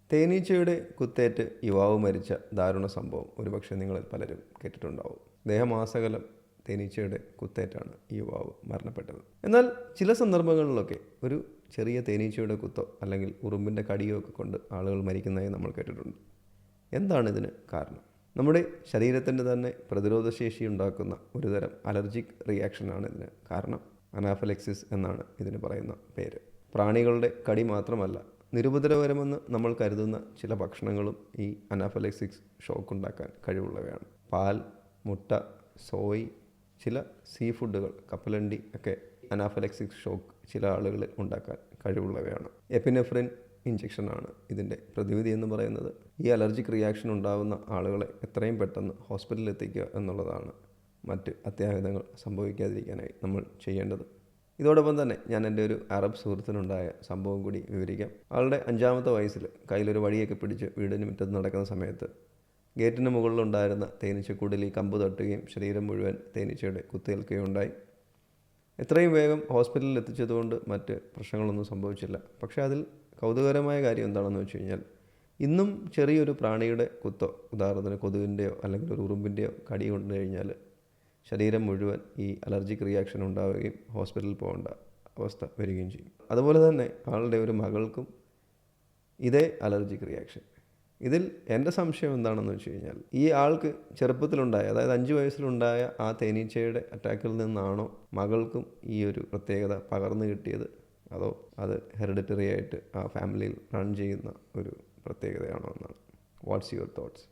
തേനീച്ചയുടെ കുത്തേറ്റ് യുവാവ് മരിച്ച ദാരുണ സംഭവം ഒരുപക്ഷെ നിങ്ങളിൽ പലരും കേട്ടിട്ടുണ്ടാവും. ദേഹമാസകലം തേനീച്ചയുടെ കുത്തേറ്റാണ് ഈ യുവാവ് മരണപ്പെട്ടത്. എന്നാൽ ചില സന്ദർഭങ്ങളിലൊക്കെ ഒരു ചെറിയ തേനീച്ചയുടെ കുത്തോ അല്ലെങ്കിൽ ഉറുമ്പിൻ്റെ കടിയോ ഒക്കെ കൊണ്ട് ആളുകൾ മരിക്കുന്നതായി നമ്മൾ കേട്ടിട്ടുണ്ട്. എന്താണ് ഇതിന് കാരണം? നമ്മുടെ ശരീരത്തിൻ്റെ തന്നെ പ്രതിരോധശേഷി ഉണ്ടാക്കുന്ന ഒരുതരം അലർജിക് റിയാക്ഷനാണ് ഇതിന് കാരണം. അനാഫിലാക്സിസ് എന്നാണ് ഇതിന് പറയുന്ന പേര്. പ്രാണികളുടെ കടി മാത്രമല്ല, നിരുപദ്രവകരമെന്ന് നമ്മൾ കരുതുന്ന ചില ഭക്ഷണങ്ങളും ഈ അനാഫിലാക്സിസ് ഷോക്ക് ഉണ്ടാക്കാൻ കഴിവുള്ളവയാണ്. പാൽ, മുട്ട, സോയ്, ചില സീ ഫുഡുകൾ, കപ്പലണ്ടി ഒക്കെ അനാഫിലാക്സിസ് ഷോക്ക് ചില ആളുകളിൽ ഉണ്ടാക്കാൻ കഴിവുള്ളവയാണ്. എപ്പിനെഫ്രിൻ ഇഞ്ചക്ഷനാണ് ഇതിൻ്റെ പ്രതിവിധി എന്ന് പറയുന്നത്. ഈ അലർജിക് റിയാക്ഷൻ ഉണ്ടാകുന്ന ആളുകളെ എത്രയും പെട്ടെന്ന് ഹോസ്പിറ്റലിൽ എത്തിക്കുക എന്നുള്ളതാണ് മറ്റ് അത്യാഹിതങ്ങൾ സംഭവിക്കാതിരിക്കാനായി നമ്മൾ ചെയ്യേണ്ടത്. ഇതോടൊപ്പം തന്നെ ഞാൻ എൻ്റെ ഒരു അറബ് സുഹൃത്തിനുണ്ടായ സംഭവം കൂടി വിവരിക്കാം. ആളുടെ 5-ാമത്തെ വയസ്സിൽ കയ്യിലൊരു വടിയൊക്കെ പിടിച്ച് വീടിന് മുറ്റത്ത് നടക്കുന്ന സമയത്ത് ഗേറ്റിന് മുകളിലുണ്ടായിരുന്ന തേനീച്ചക്കൂടിൽ ഈ കമ്പ് തട്ടുകയും ശരീരം മുഴുവൻ തേനീച്ചയുടെ കുത്തേൽക്കുകയും ഉണ്ടായി. എത്രയും വേഗം ഹോസ്പിറ്റലിൽ എത്തിച്ചതുകൊണ്ട് മറ്റ് പ്രശ്നങ്ങളൊന്നും സംഭവിച്ചില്ല. പക്ഷേ അതിൽ കൗതുകകരമായ കാര്യം എന്താണെന്ന് വെച്ച് കഴിഞ്ഞാൽ, ഇന്നും ചെറിയൊരു പ്രാണിയുടെ കുത്തോ, ഉദാഹരണത്തിന് കൊതുകിൻ്റെയോ അല്ലെങ്കിൽ ഒരു ഉറുമ്പിൻ്റെയോ കടി കൊണ്ടു കഴിഞ്ഞാൽ ശരീരം മുഴുവൻ ഈ അലർജിക് റിയാക്ഷൻ ഉണ്ടാവുകയും ഹോസ്പിറ്റലിൽ പോകേണ്ട അവസ്ഥ വരികയും ചെയ്യും. അതുപോലെ തന്നെ ആളുടെ ഒരു മകൾക്കും ഇതേ അലർജിക് റിയാക്ഷൻ. ഇതിൽ എൻ്റെ സംശയം എന്താണെന്ന് വെച്ച് കഴിഞ്ഞാൽ, ഈ ആൾക്ക് ചെറുപ്പത്തിലുണ്ടായ, അതായത് 5 വയസ്സിലുണ്ടായ ആ തേനീച്ചയുടെ അറ്റാക്കിൽ നിന്നാണോ മകൾക്കും ഈ ഒരു പ്രത്യേകത പകർന്നു കിട്ടിയത്, അതോ അത് ഹെറിഡിറ്ററി ആയിട്ട് ആ ഫാമിലിയിൽ റൺ ചെയ്യുന്ന ഒരു പ്രത്യേകതയാണോ എന്നാണ്. What's your thoughts?